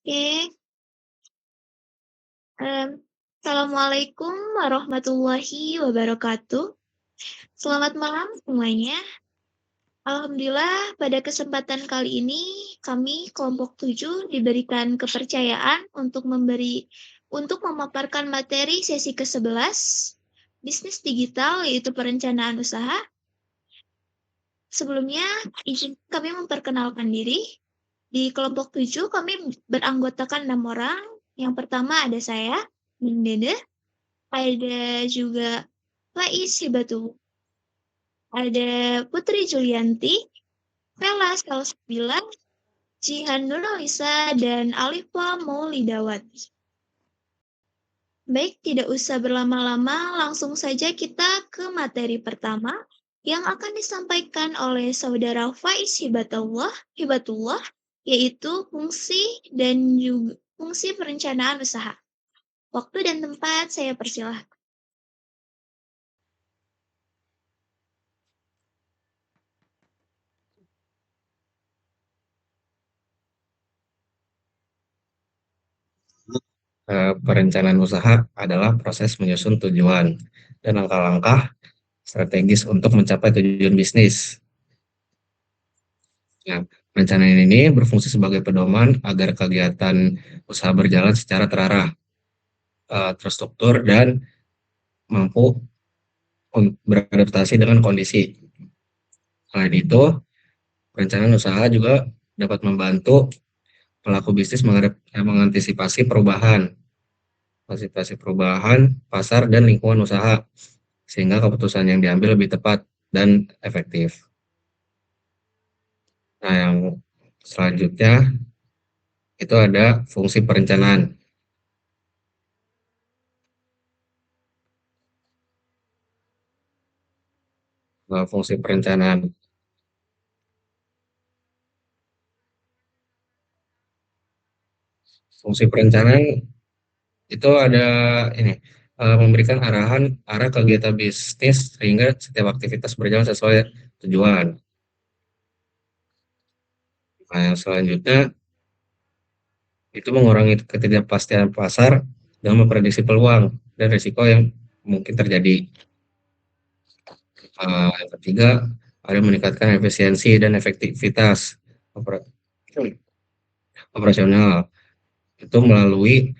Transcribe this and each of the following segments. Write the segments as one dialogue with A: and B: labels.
A: Oke, Assalamualaikum warahmatullahi wabarakatuh. Selamat malam semuanya. Alhamdulillah pada kesempatan kali ini kami kelompok 7 diberikan kepercayaan untuk memaparkan materi sesi ke-11 bisnis digital yaitu perencanaan usaha. Sebelumnya izin kami memperkenalkan diri. Di kelompok 7 kami beranggotakan 6 orang. Yang pertama ada saya, Dede. Ada juga Faiz Hibatul, ada Putri Julianti, Vela Salsabila, Jihan Nuralisa, dan Alifa Maulidawati. Baik, tidak usah berlama-lama, langsung saja kita ke materi pertama yang akan disampaikan oleh saudara Faiz Hibatullah, yaitu fungsi perencanaan usaha. Waktu dan tempat saya persilahkan.
B: Perencanaan usaha adalah proses menyusun tujuan dan langkah-langkah strategis untuk mencapai tujuan bisnis. Nah, perencanaan ini berfungsi sebagai pedoman agar kegiatan usaha berjalan secara terarah, terstruktur, dan mampu beradaptasi dengan kondisi. Selain itu, perencanaan usaha juga dapat membantu pelaku bisnis mengantisipasi perubahan pasar dan lingkungan usaha, sehingga keputusan yang diambil lebih tepat dan efektif. Nah, yang selanjutnya itu ada fungsi perencanaan. Fungsi perencanaan. Fungsi perencanaan itu ada ini memberikan arah kegiatan bisnis sehingga setiap aktivitas berjalan sesuai tujuan. Nah, yang selanjutnya itu mengurangi ketidakpastian pasar dan memprediksi peluang dan risiko yang mungkin terjadi. Yang ketiga, ada meningkatkan efisiensi dan efektivitas operasional itu melalui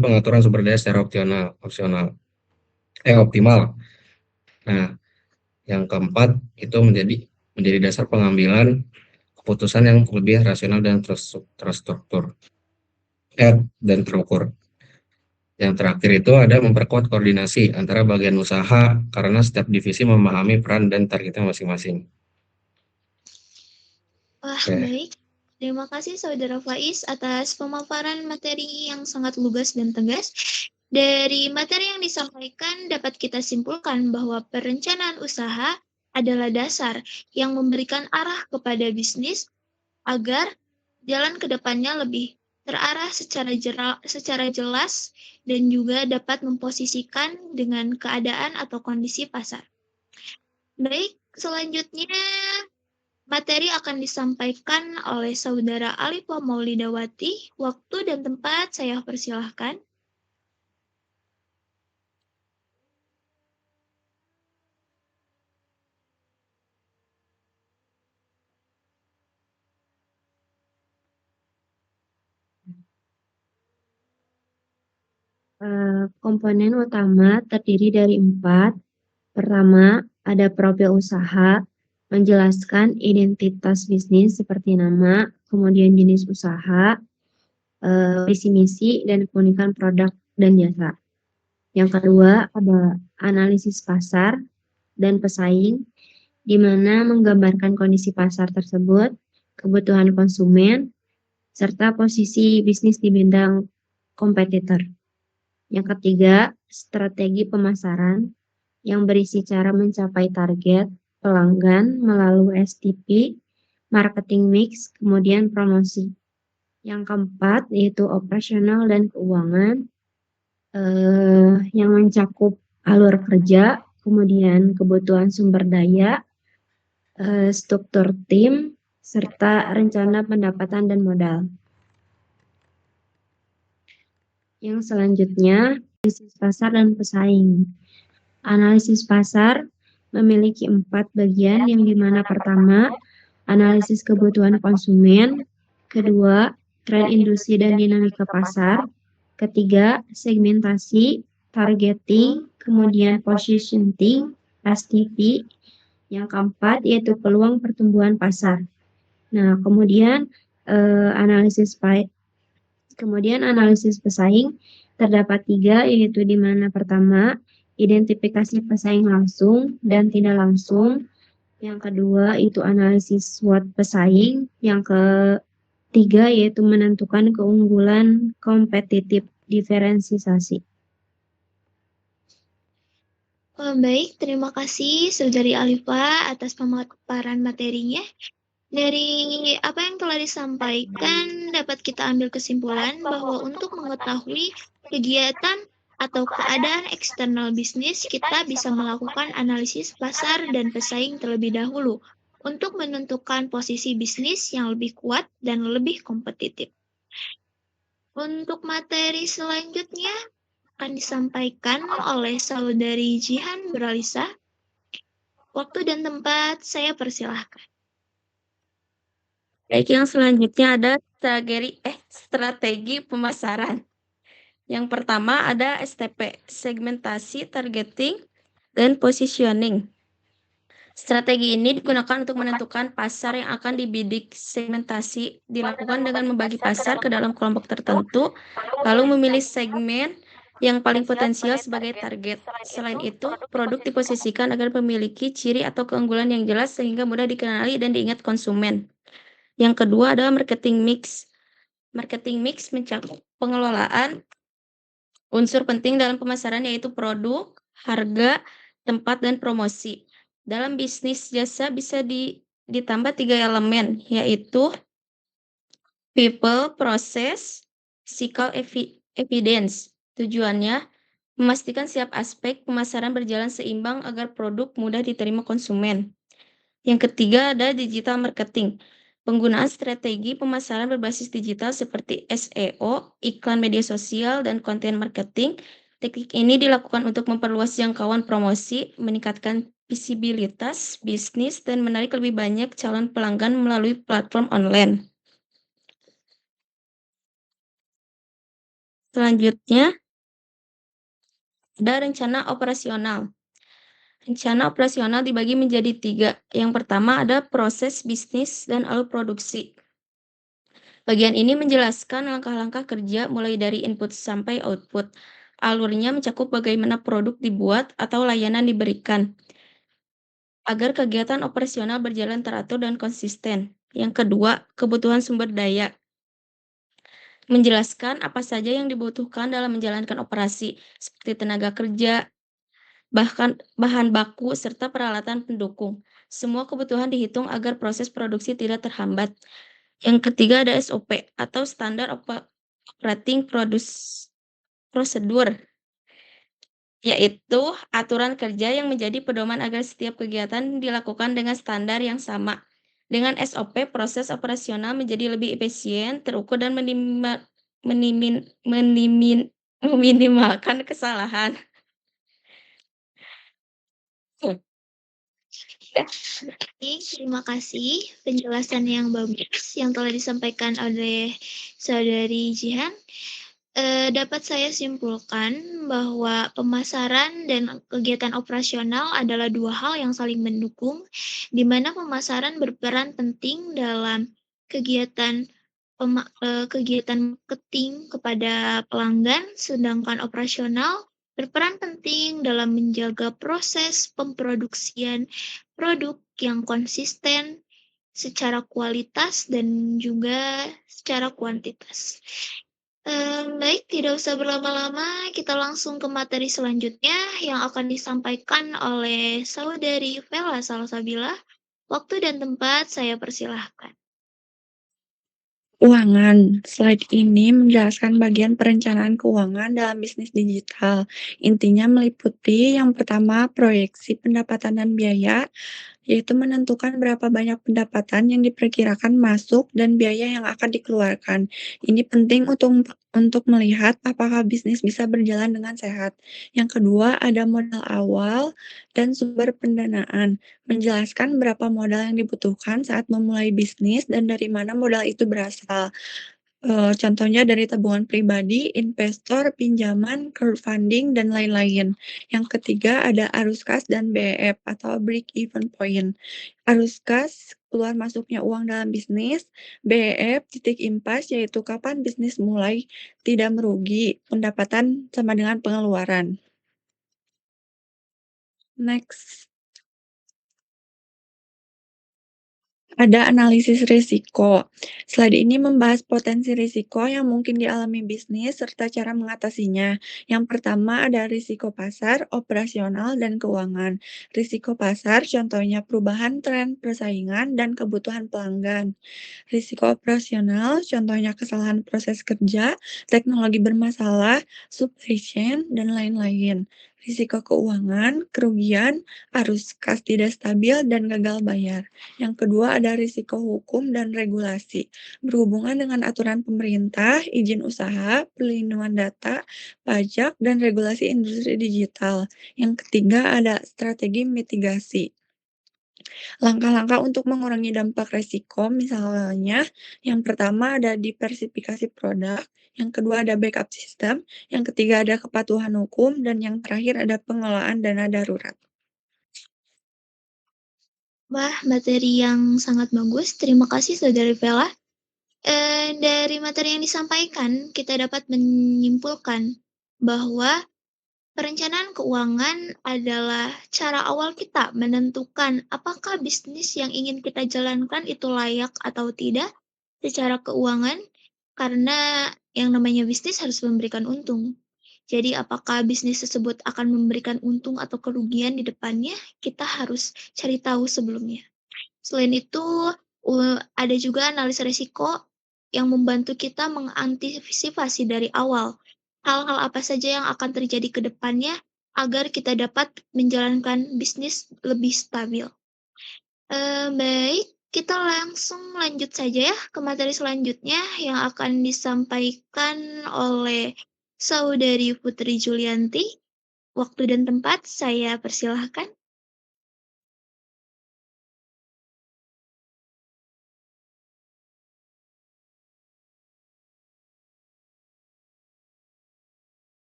B: pengaturan sumber daya secara optimal. Nah, yang keempat itu menjadi dasar pengambilan keputusan yang lebih rasional dan terstruktur dan terukur. Yang terakhir itu ada memperkuat koordinasi antara bagian usaha karena setiap divisi memahami peran dan targetnya masing-masing.
A: Wah, baik. Terima kasih Saudara Faiz atas pemaparan materi yang sangat lugas dan tegas. Dari materi yang disampaikan dapat kita simpulkan bahwa perencanaan usaha adalah dasar yang memberikan arah kepada bisnis agar jalan ke depannya lebih terarah secara jelas dan juga dapat memposisikan dengan keadaan atau kondisi pasar. Baik, selanjutnya materi akan disampaikan oleh Saudara Alifa Maulidawati. Waktu dan tempat saya persilahkan.
C: Komponen utama terdiri dari 4. Pertama, ada profil usaha, menjelaskan identitas bisnis seperti nama, kemudian jenis usaha, visi misi, dan keunikan produk dan jasa. Yang kedua, ada analisis pasar dan pesaing, di mana menggambarkan kondisi pasar tersebut, kebutuhan konsumen, serta posisi bisnis di bidang kompetitor. Yang ketiga, strategi pemasaran yang berisi cara mencapai target pelanggan melalui STP, marketing mix, kemudian promosi. Yang keempat, yaitu operasional dan keuangan, yang mencakup alur kerja, kemudian kebutuhan sumber daya, struktur tim, serta rencana pendapatan dan modal. Yang selanjutnya, analisis pasar dan pesaing. Analisis pasar memiliki 4 bagian yang dimana pertama, analisis kebutuhan konsumen, kedua, tren industri dan dinamika pasar, ketiga, segmentasi, targeting, kemudian positioning, STP, yang keempat yaitu peluang pertumbuhan pasar. Nah, kemudian analisis pesaing terdapat 3, yaitu di mana pertama, identifikasi pesaing langsung dan tidak langsung. Yang kedua itu analisis SWOT pesaing. Yang ketiga yaitu menentukan keunggulan kompetitif diferensiasi.
A: Baik, terima kasih Saudari Alifa atas pemaparan materinya. Dari apa yang telah disampaikan, dapat kita ambil kesimpulan bahwa untuk mengetahui kegiatan atau keadaan eksternal bisnis, kita bisa melakukan analisis pasar dan pesaing terlebih dahulu untuk menentukan posisi bisnis yang lebih kuat dan lebih kompetitif. Untuk materi selanjutnya akan disampaikan oleh Saudari Jihan Beralisa. Waktu dan tempat saya persilahkan.
D: Baik, yang selanjutnya ada strategi pemasaran. Yang pertama ada STP, segmentasi, targeting, dan positioning. Strategi ini digunakan untuk menentukan pasar yang akan dibidik. Segmentasi dilakukan dengan membagi pasar ke dalam kelompok tertentu, lalu memilih segmen yang paling potensial sebagai target. Selain itu, produk diposisikan agar memiliki ciri atau keunggulan yang jelas sehingga mudah dikenali dan diingat konsumen. Yang kedua adalah marketing mix. Marketing mix mencakup pengelolaan unsur penting dalam pemasaran yaitu produk, harga, tempat, dan promosi. Dalam bisnis jasa bisa ditambah 3 elemen, yaitu people, process, physical evidence. Tujuannya memastikan setiap aspek pemasaran berjalan seimbang agar produk mudah diterima konsumen. Yang ketiga ada digital marketing. Penggunaan strategi pemasaran berbasis digital seperti SEO, iklan media sosial, dan konten marketing. Teknik ini dilakukan untuk memperluas jangkauan promosi, meningkatkan visibilitas bisnis, dan menarik lebih banyak calon pelanggan melalui platform online. Selanjutnya, ada rencana operasional. Rencana operasional dibagi menjadi 3. Yang pertama ada proses bisnis dan alur produksi. Bagian ini menjelaskan langkah-langkah kerja mulai dari input sampai output. Alurnya mencakup bagaimana produk dibuat atau layanan diberikan, agar kegiatan operasional berjalan teratur dan konsisten. Yang kedua, kebutuhan sumber daya. Menjelaskan apa saja yang dibutuhkan dalam menjalankan operasi, seperti tenaga kerja, bahkan bahan baku, serta peralatan pendukung. Semua kebutuhan dihitung agar proses produksi tidak terhambat. Yang ketiga ada SOP atau Standar Operating Procedure, yaitu aturan kerja yang menjadi pedoman agar setiap kegiatan dilakukan dengan standar yang sama. Dengan SOP, proses operasional menjadi lebih efisien, terukur, dan meminimalkan kesalahan.
A: Baik, terima kasih penjelasan yang bagus yang telah disampaikan oleh Saudari Jihan. Dapat saya simpulkan bahwa pemasaran dan kegiatan operasional adalah 2 hal yang saling mendukung, di mana pemasaran berperan penting dalam kegiatan marketing kepada pelanggan, sedangkan operasional berperan penting dalam menjaga proses pemproduksian produk yang konsisten secara kualitas dan juga secara kuantitas. Baik, tidak usah berlama-lama, kita langsung ke materi selanjutnya yang akan disampaikan oleh Saudari Vela Salsabila. Waktu dan tempat saya persilahkan.
E: Keuangan. Slide ini menjelaskan bagian perencanaan keuangan dalam bisnis digital. Intinya meliputi yang pertama proyeksi pendapatan dan biaya, yaitu menentukan berapa banyak pendapatan yang diperkirakan masuk dan biaya yang akan dikeluarkan. Ini penting untuk melihat apakah bisnis bisa berjalan dengan sehat. Yang kedua, ada modal awal dan sumber pendanaan. Menjelaskan berapa modal yang dibutuhkan saat memulai bisnis dan dari mana modal itu berasal. Contohnya dari tabungan pribadi, investor, pinjaman, crowdfunding, dan lain-lain. Yang ketiga ada arus kas dan BEP atau break even point. Arus kas, keluar masuknya uang dalam bisnis. BEP, titik impas, yaitu kapan bisnis mulai tidak merugi. Pendapatan sama dengan pengeluaran. Next. Ada analisis risiko. Slide ini membahas potensi risiko yang mungkin dialami bisnis serta cara mengatasinya. Yang pertama ada risiko pasar, operasional, dan keuangan. Risiko pasar contohnya perubahan tren persaingan dan kebutuhan pelanggan. Risiko operasional contohnya kesalahan proses kerja, teknologi bermasalah, supply chain, dan lain-lain. Risiko keuangan, kerugian, arus kas tidak stabil, dan gagal bayar. Yang kedua ada risiko hukum dan regulasi, berhubungan dengan aturan pemerintah, izin usaha, perlindungan data, pajak, dan regulasi industri digital. Yang ketiga ada strategi mitigasi. Langkah-langkah untuk mengurangi dampak resiko, misalnya yang pertama ada diversifikasi produk, yang kedua ada backup system, yang ketiga ada kepatuhan hukum, dan yang terakhir ada pengelolaan dana darurat.
A: Wah, materi yang sangat bagus. Terima kasih Saudari Vela. Dari materi yang disampaikan, kita dapat menyimpulkan bahwa perencanaan keuangan adalah cara awal kita menentukan apakah bisnis yang ingin kita jalankan itu layak atau tidak secara keuangan, karena yang namanya bisnis harus memberikan untung. Jadi apakah bisnis tersebut akan memberikan untung atau kerugian di depannya, kita harus cari tahu sebelumnya. Selain itu, ada juga analisa risiko yang membantu kita mengantisipasi dari awal hal-hal apa saja yang akan terjadi ke depannya agar kita dapat menjalankan bisnis lebih stabil. Baik, kita langsung lanjut saja ya ke materi selanjutnya yang akan disampaikan oleh Saudari Putri Julianti. Waktu dan tempat saya persilahkan.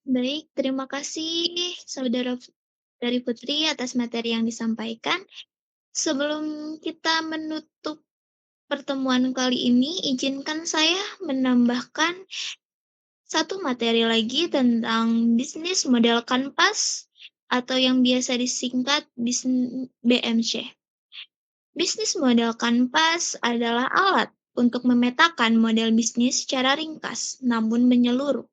A: Baik, terima kasih Saudara dari Putri atas materi yang disampaikan. Sebelum kita menutup pertemuan kali ini, izinkan saya menambahkan satu materi lagi tentang bisnis model kanvas atau yang biasa disingkat BMC. Bisnis model kanvas adalah alat untuk memetakan model bisnis secara ringkas namun menyeluruh.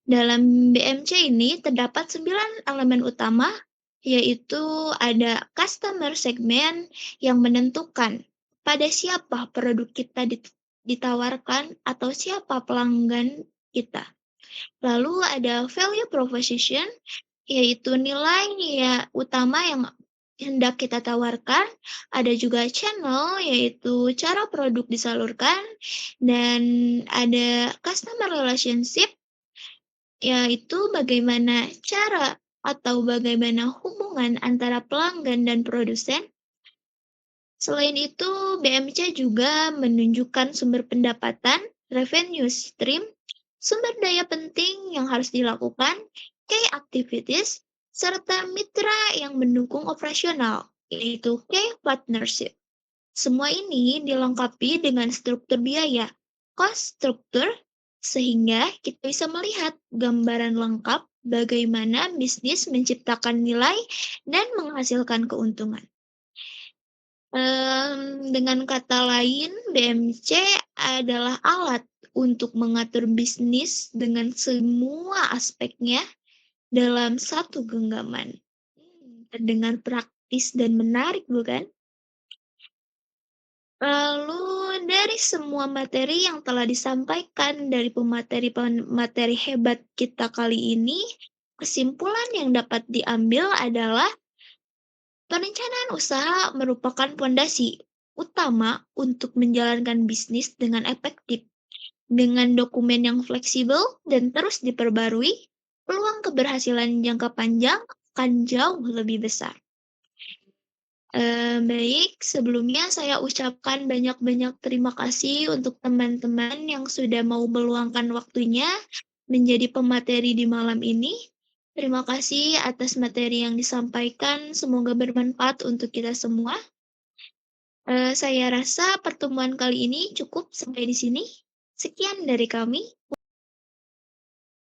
A: Dalam BMC ini terdapat 9 elemen utama, yaitu ada customer segment yang menentukan pada siapa produk kita ditawarkan atau siapa pelanggan kita. Lalu ada value proposition, yaitu nilai utama yang hendak kita tawarkan. Ada juga channel, yaitu cara produk disalurkan. Dan ada customer relationship, yaitu bagaimana cara atau bagaimana hubungan antara pelanggan dan produsen. Selain itu, BMC juga menunjukkan sumber pendapatan, revenue stream, sumber daya penting yang harus dilakukan, key activities, serta mitra yang mendukung operasional, yaitu key partnership. Semua ini dilengkapi dengan struktur biaya, cost structure, sehingga kita bisa melihat gambaran lengkap bagaimana bisnis menciptakan nilai dan menghasilkan keuntungan. Dengan kata lain, BMC adalah alat untuk mengatur bisnis dengan semua aspeknya dalam satu genggaman. Terdengar praktis dan menarik, bukan? Lalu dari semua materi yang telah disampaikan dari pemateri hebat kita kali ini, kesimpulan yang dapat diambil adalah perencanaan usaha merupakan fondasi utama untuk menjalankan bisnis dengan efektif. Dengan dokumen yang fleksibel dan terus diperbarui, peluang keberhasilan jangka panjang akan jauh lebih besar. Baik, sebelumnya saya ucapkan banyak-banyak terima kasih untuk teman-teman yang sudah mau meluangkan waktunya menjadi pemateri di malam ini. Terima kasih atas materi yang disampaikan, semoga bermanfaat untuk kita semua. Saya rasa pertemuan kali ini cukup sampai di sini. Sekian dari kami.